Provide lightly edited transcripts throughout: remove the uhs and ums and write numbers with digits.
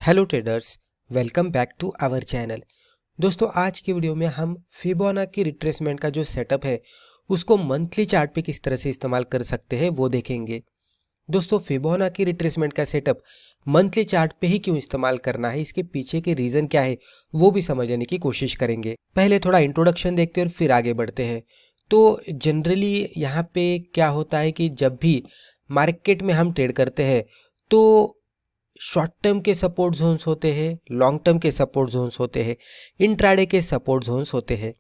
Hello traders, welcome back to our channel. दोस्तों, आज की वीडियो में हम फिबोनाची रिट्रेसमेंट का जो सेटअप है उसको मंथली चार्ट पे किस तरह से इस्तेमाल कर सकते हैं वो देखेंगे। दोस्तों, फिबोनाची रिट्रेसमेंट का सेटअप मंथली चार्ट पे ही क्यों इस्तेमाल करना है, इसके पीछे के रीज़न क्या है वो भी समझने की कोशिश करेंगे। पहले थोड़ा इंट्रोडक्शन देखते हैं और फिर आगे बढ़ते हैं। तो जनरली यहाँ पे क्या होता है कि जब भी मार्केट में हम ट्रेड करते हैं तो शॉर्ट टर्म के सपोर्ट जोन्स होते हैं, लॉन्ग टर्म के सपोर्ट जोन्स होते हैं, इंट्राडे के सपोर्ट जोन्स होते हैं।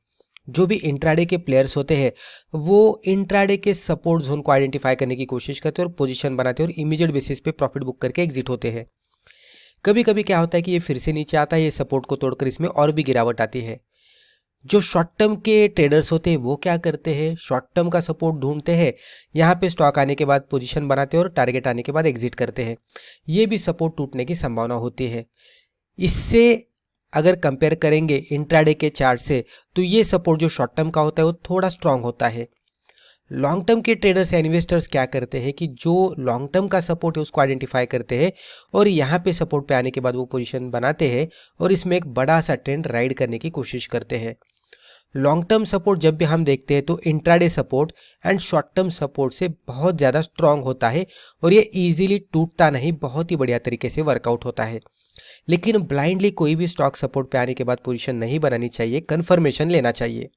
जो भी इंट्राडे के प्लेयर्स होते हैं वो इंट्राडे के सपोर्ट जोन को आइडेंटिफाई करने की कोशिश करते हैं और पोजीशन बनाते हैं और इमीडिएट बेसिस पे प्रॉफिट बुक करके एग्जिट होते हैं। कभी कभी क्या होता है कि ये फिर से नीचे आता है, ये सपोर्ट को तोड़कर इसमें और भी गिरावट आती है। जो शॉर्ट टर्म के ट्रेडर्स होते हैं वो क्या करते हैं, शॉर्ट टर्म का सपोर्ट ढूंढते हैं, यहाँ पे स्टॉक आने के बाद पोजीशन बनाते हैं और टारगेट आने के बाद एग्जिट करते हैं। ये भी सपोर्ट टूटने की संभावना होती है। इससे अगर कंपेयर करेंगे इंट्राडे के चार्ट से तो ये सपोर्ट जो शॉर्ट टर्म का होता है वो थोड़ा स्ट्रांग होता है। लॉन्ग टर्म के ट्रेडर्स या इन्वेस्टर्स क्या करते हैं कि जो लॉन्ग टर्म का सपोर्ट है उसको आइडेंटिफाई करते हैं और यहाँ पे सपोर्ट पे आने के बाद वो पोजीशन बनाते हैं और इसमें एक बड़ा सा ट्रेंड राइड करने की कोशिश करते हैं। लॉन्ग टर्म सपोर्ट जब भी हम देखते हैं तो intraday support and short term support से बहुत ज़्यादा स्ट्रांग होता है और ये इजीली टूटता नहीं, बहुत ही बढ़िया तरीके से वर्कआउट होता है। लेकिन ब्लाइंडली कोई भी स्टॉक सपोर्ट पे आने के बाद पोजीशन नहीं बनानी चाहिए, कंफर्मेशन लेना चाहिए।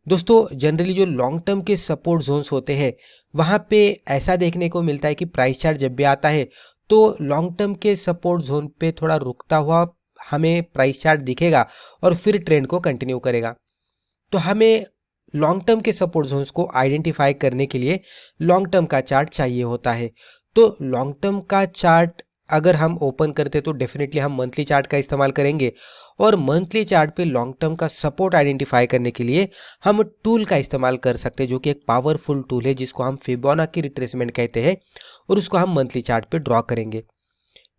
दोस्तों, जनरली जो लॉन्ग टर्म के सपोर्ट जोन्स होते हैं वहाँ पे ऐसा देखने को मिलता है कि प्राइस चार्ट जब भी आता है तो लॉन्ग टर्म के सपोर्ट जोन पे थोड़ा रुकता हुआ हमें प्राइस चार्ट दिखेगा और फिर ट्रेंड को कंटिन्यू करेगा। तो हमें लॉन्ग टर्म के सपोर्ट जोन्स को आइडेंटिफाई करने के लिए लॉन्ग टर्म का चार्ट चाहिए होता है। तो लॉन्ग टर्म का चार्ट अगर हम ओपन करते तो डेफिनेटली हम मंथली चार्ट का इस्तेमाल करेंगे और मंथली चार्ट पे लॉन्ग टर्म का सपोर्ट आइडेंटिफाई करने के लिए हम टूल का इस्तेमाल कर सकते हैं, जो कि एक पावरफुल टूल है जिसको हम फिबोनाची रिट्रेसमेंट कहते हैं और उसको हम मंथली चार्ट पे ड्रॉ करेंगे।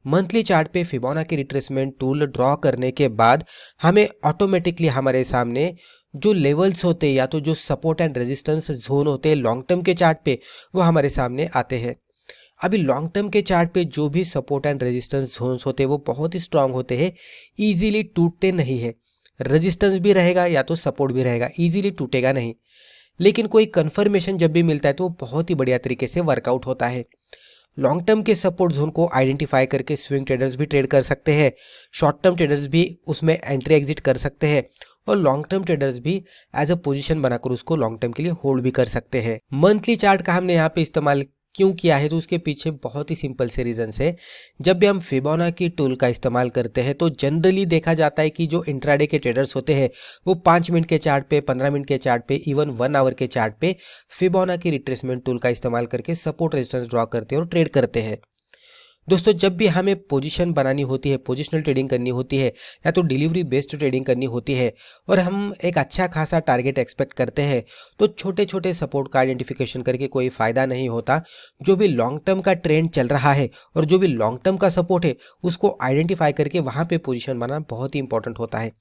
मंथली चार्ट पे फिबोनाची रिट्रेसमेंट टूल ड्रॉ करने के बाद हमें ऑटोमेटिकली हमारे सामने जो लेवल्स होते हैं या तो जो सपोर्ट एंड रेजिस्टेंस जोन होते हैं लॉन्ग टर्म के चार्ट पे वो हमारे सामने आते हैं। अभी लॉन्ग टर्म के चार्ट पे जो भी सपोर्ट एंड रेजिस्टेंस जोन्स होते हैं वो बहुत ही स्ट्रांग होते हैं, इजीली टूटते नहीं है। रेजिस्टेंस भी रहेगा या तो सपोर्ट भी रहेगा, इजीली टूटेगा नहीं। लेकिन कोई कंफर्मेशन जब भी मिलता है तो वो बहुत ही बढ़िया तरीके से वर्कआउट होता है। लॉन्ग टर्म के सपोर्ट जोन को आइडेंटिफाई करके स्विंग ट्रेडर्स भी ट्रेड कर सकते हैं, शॉर्ट टर्म ट्रेडर्स भी उसमें एंट्री एग्जिट कर सकते हैं और लॉन्ग टर्म ट्रेडर्स भी एज अ पोजीशन बनाकर उसको लॉन्ग टर्म के लिए होल्ड भी कर सकते हैं। मंथली चार्ट का हमने यहाँ पे इस्तेमाल क्यों किया है तो उसके पीछे बहुत ही सिंपल से रीजन है। जब भी हम फिबोनाची टूल का इस्तेमाल करते हैं तो जनरली देखा जाता है कि जो इंट्राडे के ट्रेडर्स होते हैं वो 5 मिनट के चार्ट पे, 15 मिनट के चार्ट पे, इवन 1 आवर के चार्ट पे फिबोनाची रिट्रेसमेंट टूल का इस्तेमाल करके सपोर्ट रेजिस्टेंस ड्रॉ करते हैं और ट्रेड करते हैं। दोस्तों, जब भी हमें पोजीशन बनानी होती है, पोजिशनल ट्रेडिंग करनी होती है या तो डिलीवरी बेस्ड ट्रेडिंग करनी होती है और हम एक अच्छा खासा टारगेट एक्सपेक्ट करते हैं तो छोटे छोटे सपोर्ट का आइडेंटिफिकेशन करके कोई फ़ायदा नहीं होता। जो भी लॉन्ग टर्म का ट्रेंड चल रहा है और जो भी लॉन्ग टर्म का सपोर्ट है उसको आइडेंटिफाई करके वहाँ पे पोजीशन बनाना बहुत ही इंपॉर्टेंट होता है।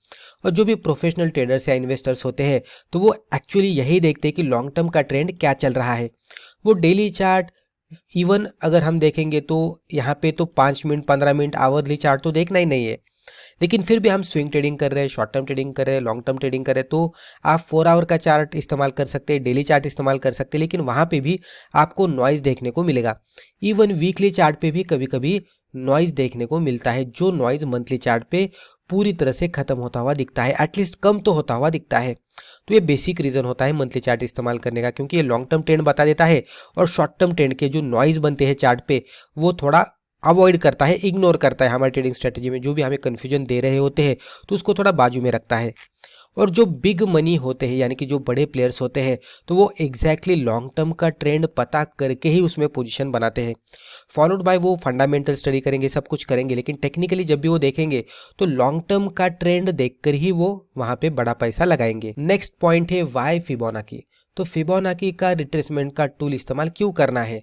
और जो भी प्रोफेशनल ट्रेडर्स या इन्वेस्टर्स होते हैं तो वो एक्चुअली यही देखते हैं कि लॉन्ग टर्म का ट्रेंड क्या चल रहा है। वो डेली चार्ट, इवन अगर हम देखेंगे तो यहाँ पे तो 5 मिनट, 15 मिनट, आवरली चार्ट तो देखना ही नहीं है। लेकिन फिर भी हम स्विंग ट्रेडिंग कर रहे हैं, शॉर्ट टर्म ट्रेडिंग कर रहे हैं, लॉन्ग टर्म ट्रेडिंग कर रहे हैं तो आप 4 आवर का चार्ट इस्तेमाल कर सकते हैं, डेली चार्ट इस्तेमाल कर सकते हैं, लेकिन वहाँ पे भी आपको नॉइज़ देखने को मिलेगा। इवन वीकली चार्ट पे भी कभी कभी नॉइज़ देखने को मिलता है, जो नॉइज़ मंथली चार्ट पे पूरी तरह से खत्म होता हुआ दिखता है, एटलीस्ट कम तो होता हुआ दिखता है। तो ये बेसिक रीज़न होता है मंथली चार्ट इस्तेमाल करने का, क्योंकि ये लॉन्ग टर्म ट्रेंड बता देता है और शॉर्ट टर्म ट्रेंड के जो नॉइज़ बनते हैं चार्ट पे वो थोड़ा अवॉइड करता है, इग्नोर करता है। हमारी ट्रेडिंग स्ट्रेटजी में जो भी हमें कन्फ्यूजन दे रहे होते हैं तो उसको थोड़ा बाजू में रखता है। और जो बिग मनी होते हैं यानी कि जो बड़े प्लेयर्स होते हैं तो वो एग्जैक्टली लॉन्ग टर्म का ट्रेंड पता करके ही उसमें पोजीशन बनाते हैं, फॉलोड बाय वो फंडामेंटल स्टडी करेंगे, सब कुछ करेंगे, लेकिन टेक्निकली जब भी वो देखेंगे तो लॉन्ग टर्म का ट्रेंड देखकर ही वो वहाँ पे बड़ा पैसा लगाएंगे। नेक्स्ट पॉइंट है वाई फिबोनाची। तो फिबोनाची का रिट्रेसमेंट का टूल इस्तेमाल क्यों करना है।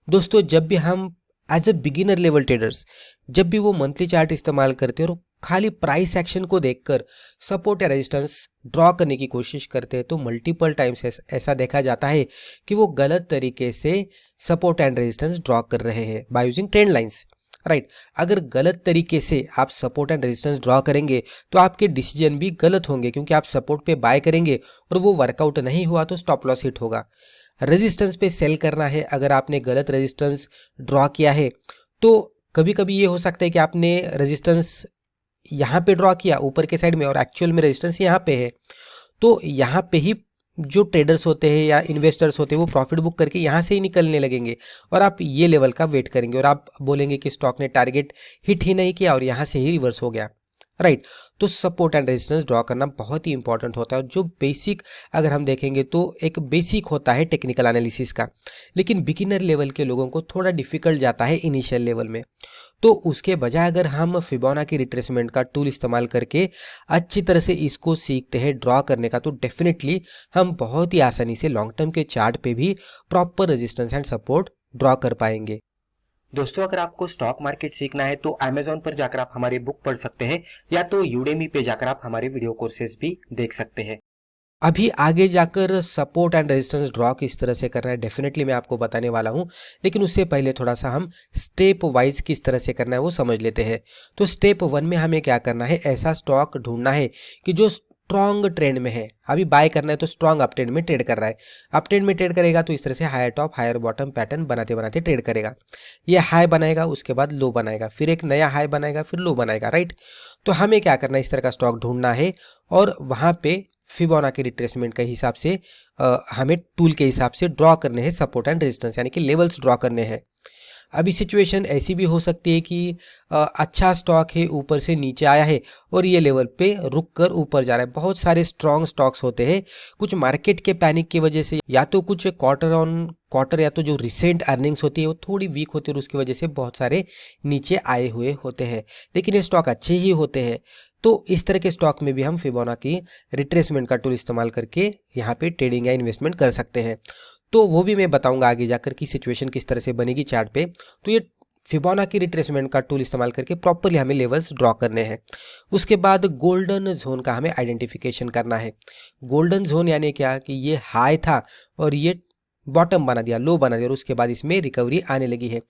दोस्तों, जब भी हम as a beginner level traders जब भी वो मंथली चार्ट इस्तेमाल करते हैं और खाली प्राइस एक्शन को देखकर सपोर्ट या रेजिस्टेंस ड्रॉ करने की कोशिश करते हैं तो मल्टीपल टाइम्स ऐसा देखा जाता है कि वो गलत तरीके से सपोर्ट एंड रेजिस्टेंस ड्रॉ कर रहे हैं by using trend lines. Right. अगर गलत तरीके से आप सपोर्ट एंड रेजिस्टेंस ड्रॉ करेंगे तो आपके डिसीजन भी गलत होंगे, क्योंकि आप सपोर्ट पे बाय करेंगे और वो वर्कआउट नहीं हुआ तो स्टॉप लॉस हिट होगा। रेजिस्टेंस पे सेल करना है, अगर आपने गलत रेजिस्टेंस ड्रॉ किया है तो कभी कभी ये हो सकता है कि आपने रेजिस्टेंस यहाँ पे ड्रॉ किया ऊपर के साइड में और एक्चुअल में रेजिस्टेंस यहाँ पे है, तो यहाँ पे ही जो ट्रेडर्स होते हैं या इन्वेस्टर्स होते हैं वो प्रॉफिट बुक करके यहाँ से ही निकलने लगेंगे और आप ये लेवल का वेट करेंगे और आप बोलेंगे कि स्टॉक ने टारगेट हिट ही नहीं किया और यहाँ से ही रिवर्स हो गया, राइट। तो सपोर्ट एंड रेजिस्टेंस ड्रॉ करना बहुत ही इंपॉर्टेंट होता है, जो बेसिक अगर हम देखेंगे तो एक बेसिक होता है टेक्निकल एनालिसिस का, लेकिन बिगिनर लेवल के लोगों को थोड़ा डिफिकल्ट जाता है इनिशियल लेवल में। तो उसके बजाय अगर हम फिबोनाची रिट्रेसमेंट का टूल इस्तेमाल करके अच्छी तरह से इसको सीखते हैं ड्रॉ करने का, तो डेफिनेटली हम बहुत ही आसानी से लॉन्ग टर्म के चार्ट पे भी proper resistance and support draw कर पाएंगे। दोस्तों, अगर आपको स्टॉक मार्केट सीखना है तो अमेज़न पर जाकर आप हमारी बुक पढ़ सकते हैं या तो यूडेमी पे जाकर आप हमारे वीडियो कोर्सेज भी देख सकते हैं। अभी आगे जाकर सपोर्ट एंड रेजिस्टेंस ड्रॉ किस तरह से करना है डेफिनेटली मैं आपको बताने वाला हूं, लेकिन उससे पहले थोड़ा सा हम स्टेप वाइज किस तरह से करना है वो समझ लेते हैं। तो स्टेप 1 में हमें क्या करना है, ऐसा स्टॉक ढूंढना है कि जो स्ट्रॉन्ग ट्रेंड में है। अभी बाय करना है तो स्ट्रॉन्ग अप ट्रेंड में ट्रेड कर रहा है। अप ट्रेंड में ट्रेड करेगा तो इस तरह से higher top higher bottom pattern बनाते बनाते ट्रेड करेगा। ये हाई बनाएगा, उसके बाद लो बनाएगा, फिर एक नया हाई बनाएगा, फिर लो बनाएगा, राइट। तो हमें क्या करना है, इस तरह का स्टॉक ढूंढना है और वहां पे फिबोनाची रिट्रेसमेंट के हिसाब से हमें टूल के हिसाब से ड्रॉ करने हैं सपोर्ट एंड रेजिस्टेंस, यानी कि लेवल्स ड्रॉ करने हैं। अभी सिचुएशन ऐसी भी हो सकती है कि अच्छा स्टॉक है, ऊपर से नीचे आया है और ये लेवल पे रुक कर ऊपर जा रहा है। बहुत सारे स्ट्रॉन्ग स्टॉक्स होते हैं, कुछ मार्केट के पैनिक की वजह से या तो कुछ क्वार्टर ऑन क्वार्टर या तो जो रिसेंट अर्निंग्स होती है वो थोड़ी वीक होती है और उसकी वजह से बहुत सारे नीचे आए हुए होते हैं, लेकिन ये स्टॉक अच्छे ही होते हैं। तो इस तरह के स्टॉक में भी हम फिबोनाची रिट्रेसमेंट का टूल इस्तेमाल करके यहाँ पे ट्रेडिंग या इन्वेस्टमेंट कर सकते हैं। तो वो भी मैं बताऊंगा आगे जाकर कि सिचुएशन किस तरह से बनेगी चार्ट पे। तो ये फिबोनाची रिट्रेसमेंट का टूल इस्तेमाल करके प्रॉपरली हमें लेवल्स ड्रॉ करने हैं। उसके बाद गोल्डन जोन का हमें आइडेंटिफिकेशन करना है। गोल्डन जोन यानी क्या कि ये हाई था और ये बॉटम बना दिया, लो बना दिया और उसके बाद इसमें रिकवरी आने लगी है,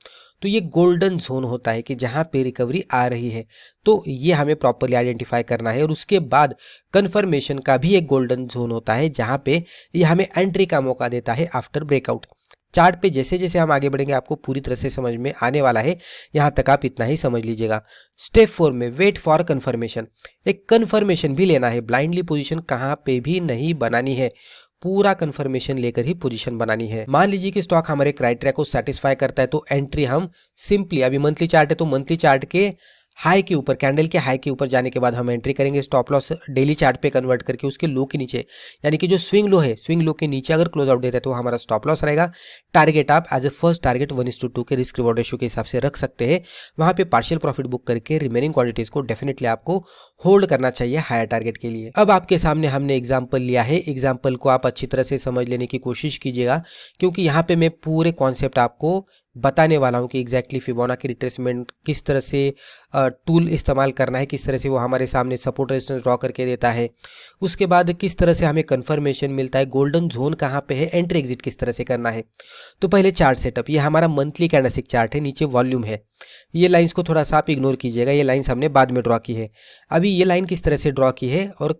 तो ये गोल्डन जोन होता है कि जहाँ पे रिकवरी आ रही है। तो ये हमें प्रॉपरली आइडेंटिफाई करना है। और उसके बाद कन्फर्मेशन का भी एक गोल्डन जोन होता है जहाँ पे ये हमें एंट्री का मौका देता है आफ्टर ब्रेकआउट। चार्ट पे जैसे जैसे हम आगे बढ़ेंगे आपको पूरी तरह से समझ में आने वाला है, यहाँ तक आप इतना ही समझ लीजिएगा। स्टेप 4 में वेट फॉर कन्फर्मेशन, एक कन्फर्मेशन भी लेना है। ब्लाइंडली पोजीशन कहाँ पे भी नहीं बनानी है, पूरा कंफर्मेशन लेकर ही पोजीशन बनानी है। मान लीजिए कि स्टॉक हमारे क्राइटेरिया को सेटिस्फाई करता है तो एंट्री हम सिंपली, अभी मंथली चार्ट है तो मंथली चार्ट के हाई के ऊपर, कैंडल के हाई के ऊपर जाने के बाद हम एंट्री करेंगे। स्टॉप लॉस डेली चार्ट पे कन्वर्ट करके उसके लो के नीचे, यानी कि जो स्विंग लो है, स्विंग लो के नीचे अगर क्लोज आउट देता है तो हमारा स्टॉप लॉस रहेगा। टारगेट आप एज ए फर्स्ट टारगेट 1:2 के रिस्क रिवॉर्ड रेशियो के हिसाब से रख सकते हैं। वहां पे पार्शियल प्रॉफिट बुक करके रिमेनिंग क्वांटिटीज को डेफिनेटली आपको होल्ड करना चाहिए हायर टारगेट के लिए। अब आपके सामने हमने एग्जाम्पल लिया है, एग्जाम्पल को आप अच्छी तरह से समझ लेने की कोशिश कीजिएगा, क्योंकि यहाँ पे मैं पूरे कॉन्सेप्ट आपको बताने वाला हूँ कि एग्जैक्टली फिबोनाची रिट्रेसमेंट किस तरह से टूल इस्तेमाल करना है, किस तरह से वो हमारे सामने सपोर्ट रेजिस्टेंस ड्रॉ करके देता है, उसके बाद किस तरह से हमें कंफर्मेशन मिलता है, गोल्डन जोन कहाँ पे है, एंट्री एग्जिट किस तरह से करना है। तो पहले चार्ट सेटअप, ये हमारा मंथली कैंडलस्टिक चार्ट है, नीचे वॉल्यूम है। ये लाइंस को थोड़ा सा आप इग्नोर कीजिएगा, ये लाइंस हमने बाद में ड्रॉ की है। अभी ये लाइन किस तरह से ड्रॉ की है और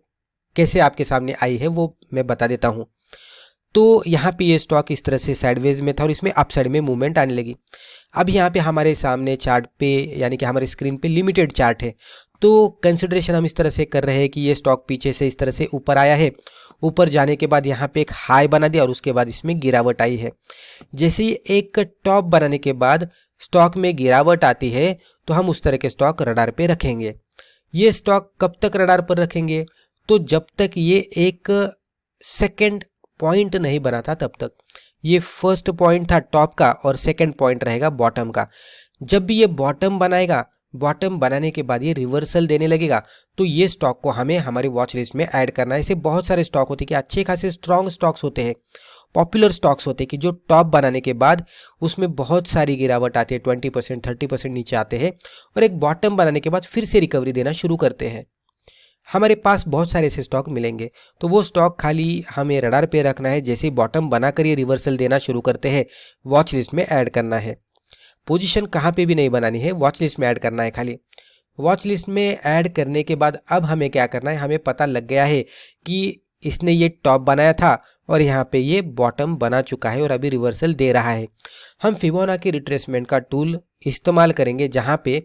कैसे आपके सामने आई है वो मैं बता देता हूँ। तो यहाँ पे ये स्टॉक इस तरह से साइडवेज में था और इसमें अपसाइड में मूवमेंट आने लगी। अब यहाँ पे हमारे सामने चार्ट पे, यानी कि हमारे स्क्रीन पे लिमिटेड चार्ट है, तो कंसिडरेशन हम इस तरह से कर रहे हैं कि ये स्टॉक पीछे से इस तरह से ऊपर आया है, ऊपर जाने के बाद यहाँ पे एक हाई बना दिया और उसके बाद इसमें गिरावट आई है। जैसे ही एक टॉप बनाने के बाद स्टॉक में गिरावट आती है तो हम उस तरह के स्टॉक रडार पे रखेंगे। ये स्टॉक कब तक रडार पर रखेंगे, तो जब तक ये एक सेकेंड पॉइंट नहीं बना था तब तक। ये फर्स्ट पॉइंट था टॉप का और सेकंड पॉइंट रहेगा बॉटम का। जब भी ये बॉटम बनाएगा, बॉटम बनाने के बाद ये रिवर्सल देने लगेगा, तो ये स्टॉक को हमें हमारी वॉच लिस्ट में ऐड करना है। ऐसे बहुत सारे स्टॉक होते हैं कि अच्छे खासे स्ट्रॉन्ग स्टॉक्स होते हैं, पॉपुलर स्टॉक्स होते हैं कि जो टॉप बनाने के बाद उसमें बहुत सारी गिरावट आती है, 20% 30% नीचे आते हैं और एक बॉटम बनाने के बाद फिर से रिकवरी देना शुरू करते हैं। हमारे पास बहुत सारे ऐसे स्टॉक मिलेंगे, तो वो स्टॉक खाली हमें रडार पे रखना है। जैसे ही बॉटम बनाकर ये रिवर्सल देना शुरू करते हैं, वॉच लिस्ट में ऐड करना है। पोजीशन कहाँ पे भी नहीं बनानी है, वॉच लिस्ट में ऐड करना है खाली। वॉच लिस्ट में ऐड करने के बाद अब हमें क्या करना है, हमें पता लग गया है कि इसने ये टॉप बनाया था और यहाँ पे ये बॉटम बना चुका है और अभी रिवर्सल दे रहा है। हम फिबोनाची रिट्रेसमेंट का टूल इस्तेमाल करेंगे, जहाँ पे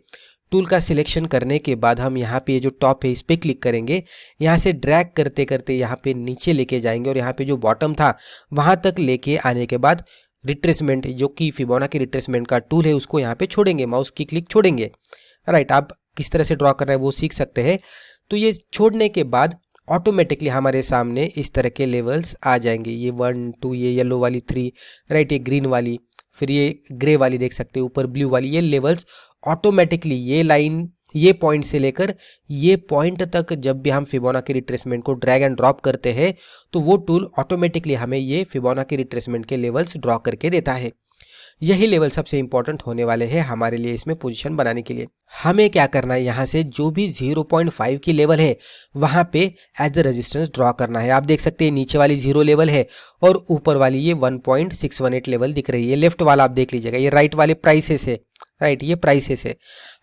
टूल का सिलेक्शन करने के बाद हम यहाँ पे ये जो टॉप है इस पर क्लिक करेंगे, यहाँ से ड्रैग करते करते यहाँ पे नीचे लेके जाएंगे और यहाँ पे जो बॉटम था वहाँ तक लेके आने के बाद रिट्रेसमेंट जो कि फिबोनाची रिट्रेसमेंट का टूल है उसको यहाँ पे छोड़ेंगे, माउस की क्लिक छोड़ेंगे। राइट, आप किस तरह से ड्रॉ करना है वो सीख सकते हैं। तो ये छोड़ने के बाद ऑटोमेटिकली हमारे सामने इस तरह के लेवल्स आ जाएंगे, ये 1 2, ये येलो वाली 3, राइट, ये ग्रीन वाली, फिर ये ग्रे वाली देख सकते हैं, ऊपर ब्लू वाली, ये लेवल्स ऑटोमेटिकली ये लाइन ये पॉइंट से लेकर ये पॉइंट तक जब भी हम फिबोनाची रिट्रेसमेंट को ड्रैग एंड ड्रॉप करते हैं तो वो टूल ऑटोमेटिकली हमें ये फिबोनाची रिट्रेसमेंट के लेवल्स ड्रॉ करके देता है। यही लेवल सबसे इंपॉर्टेंट होने वाले हैं हमारे लिए इसमें पोजीशन बनाने के लिए। हमें क्या करना है, यहाँ से जो भी 0.5 की लेवल है वहाँ पे एज अ रेजिस्टेंस ड्रॉ करना है। आप देख सकते हैं नीचे वाली 0 लेवल है और ऊपर वाली ये 1.618 लेवल दिख रही है। लेफ्ट वाला आप देख लीजिएगा, ये राइट वाले प्राइसेस है, राइट, ये प्राइसेस है।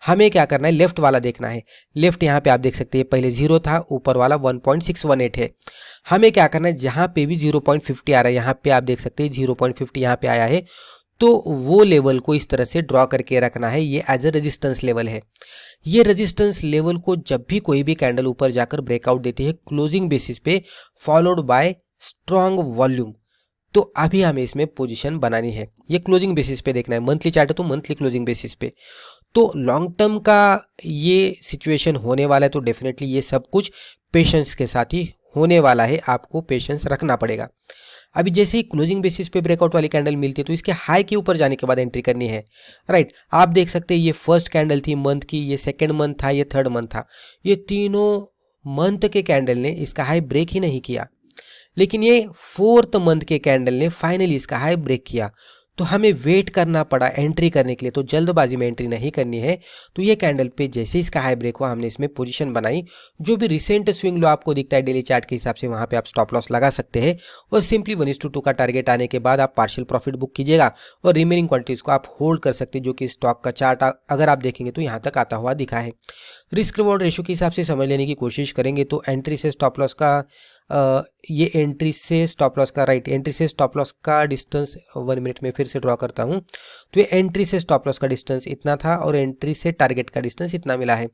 हमें क्या करना है, लेफ्ट वाला देखना है। लेफ्ट यहाँ पे आप देख सकते हैं पहले 0 था, ऊपर वाला 1.618 है। हमें क्या करना है, जहाँ पे भी 0.50 आ रहा है, यहाँ पे आप देख सकते हैं 0.50 यहाँ पे आया है, तो वो लेवल को इस तरह से ड्रॉ करके रखना है। ये एज अ रेजिस्टेंस लेवल है। ये रेजिस्टेंस लेवल को जब भी कोई भी कैंडल ऊपर जाकर ब्रेकआउट देती है क्लोजिंग बेसिस पे फॉलोड बाय स्ट्रॉन्ग वॉल्यूम, तो अभी हमें इसमें पोजीशन बनानी है। ये क्लोजिंग बेसिस पे देखना है, मंथली चार्ट है तो मंथली क्लोजिंग बेसिस पे। तो लॉन्ग टर्म का ये सिचुएशन होने वाला है तो डेफिनेटली ये सब कुछ पेशेंस के साथ ही होने वाला है, आपको पेशेंस रखना पड़ेगा। अभी जैसे ही क्लोजिंग बेसिस पे ब्रेकआउट वाली कैंडल मिलती है तो इसके हाई के ऊपर जाने के बाद एंट्री करनी है। राइट, आप देख सकते हैं ये फर्स्ट कैंडल थी मंथ की, ये सेकंड मंथ था, ये थर्ड मंथ था। ये तीनों मंथ के कैंडल ने इसका हाई ब्रेक ही नहीं किया, लेकिन ये फोर्थ मंथ के कैंडल ने फाइनली इसका हाई ब्रेक किया। तो हमें वेट करना पड़ा एंट्री करने के लिए, तो जल्दबाजी में एंट्री नहीं करनी है। तो ये कैंडल पे जैसे इसका हाई ब्रेक हुआ हमने इसमें पोजीशन बनाई। जो भी रिसेंट स्विंग लो आपको दिखता है डेली चार्ट के हिसाब से वहाँ पे आप स्टॉप लॉस लगा सकते हैं और सिंपली 1:2 का टारगेट आने के बाद आप पार्शियल प्रॉफिट बुक कीजिएगा और रिमेनिंग क्वांटिटीज को आप होल्ड कर सकते हैं, जो कि स्टॉक का चार्ट अगर आप देखेंगे तो यहाँ तक आता हुआ दिखा है। रिस्क रिवॉर्ड रेशियो के हिसाब से समझ लेने की कोशिश करेंगे तो एंट्री से स्टॉप लॉस का ये एंट्री से स्टॉप लॉस का, राइट, एंट्री से स्टॉप लॉस का डिस्टेंस 1 मिनट में फिर से ड्रॉ करता हूँ। तो ये एंट्री से स्टॉप लॉस का डिस्टेंस इतना था और एंट्री से टारगेट का डिस्टेंस इतना मिला है।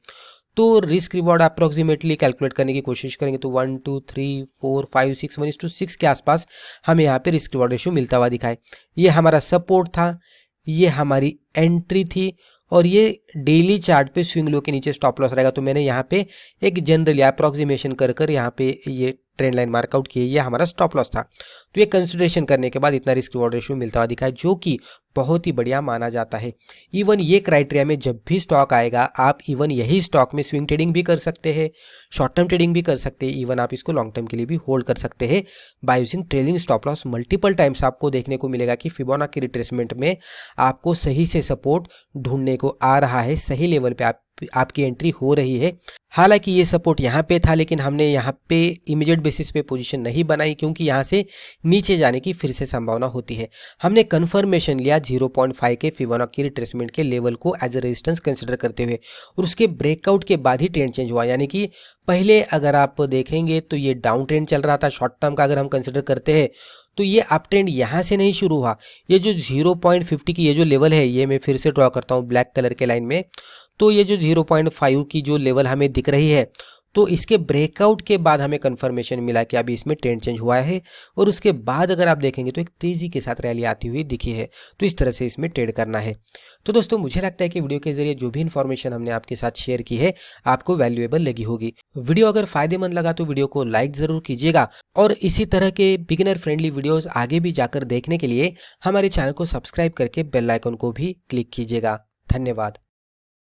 तो रिस्क रिवॉर्ड अप्रोक्सीमेटली कैलकुलेट करने की कोशिश करेंगे तो 1 2 3 4 5 6 1:6 के आसपास हमें यहाँ पे रिस्क रिवॉर्ड रेशियो मिलता हुआ दिखा है। ये हमारा सपोर्ट था, ये हमारी एंट्री थी और ये डेली चार्ट पे स्विंग लो के नीचे स्टॉप लॉस रहेगा। तो मैंने यहाँ पे एक जनरली अप्रोक्सीमेशन कर कर यहाँ पे ये ट्रेंड लाइन मार्कआउट की है, ये हमारा स्टॉप लॉस था। तो ये कंसिडरेशन करने के बाद इतना रिस्क रिवॉर्ड रेशियो मिलता हुआ दिखा है, जो कि बहुत ही बढ़िया माना जाता है। इवन ये क्राइटेरिया में जब भी स्टॉक आएगा आप इवन यही स्टॉक में स्विंग ट्रेडिंग भी कर सकते हैं, शॉर्ट टर्म ट्रेडिंग भी कर सकते हैं, इवन आप इसको लॉन्ग टर्म के लिए भी होल्ड कर सकते हैं by using trailing stop loss. Multiple times आपको देखने को मिलेगा कि फिबोनाची रिट्रेसमेंट में आपको सही से सपोर्ट ढूंढने को आ रहा है, सही लेवल पे आपकी एंट्री हो रही है। हालांकि ये सपोर्ट यहाँ पे था लेकिन हमने यहाँ पे इमीडिएट बेसिस पे पोजीशन नहीं बनाई क्योंकि यहाँ से नीचे जाने की फिर से संभावना होती है। हमने कंफर्मेशन लिया 0.5 के फिबोनाची रिट्रेसमेंट के लेवल को एज अ रेजिस्टेंस कंसिडर करते हुए और उसके ब्रेकआउट के बाद ही ट्रेंड चेंज हुआ। यानी कि पहले अगर आप देखेंगे तो ये डाउन ट्रेंड चल रहा था, शॉर्ट टर्म का अगर हम कंसिडर करते हैं तो ये अप ट्रेंड यहाँ से नहीं शुरू हुआ। ये जो 0.50 की ये जो लेवल है, ये मैं फिर से ड्रॉ करता हूँ ब्लैक कलर के लाइन में, तो ये जो 0.5 की जो लेवल हमें दिख रही है, तो इसके ब्रेकआउट के बाद हमें कंफर्मेशन मिला कि अभी इसमें ट्रेंड चेंज हुआ है और उसके बाद अगर आप देखेंगे तो एक तेजी के साथ रैली आती हुई दिखी है। तो इस तरह से इसमें ट्रेड करना है। तो दोस्तों मुझे लगता है कि वीडियो के जरिए जो भी इन्फॉर्मेशन हमने आपके साथ शेयर की है आपको वैल्यूएबल लगी होगी। वीडियो अगर फायदेमंद लगा तो वीडियो को लाइक जरूर कीजिएगा और इसी तरह के बिगिनर फ्रेंडली वीडियोस आगे भी जाकर देखने के लिए हमारे चैनल को सब्सक्राइब करके बेल आइकन को भी क्लिक कीजिएगा। धन्यवाद।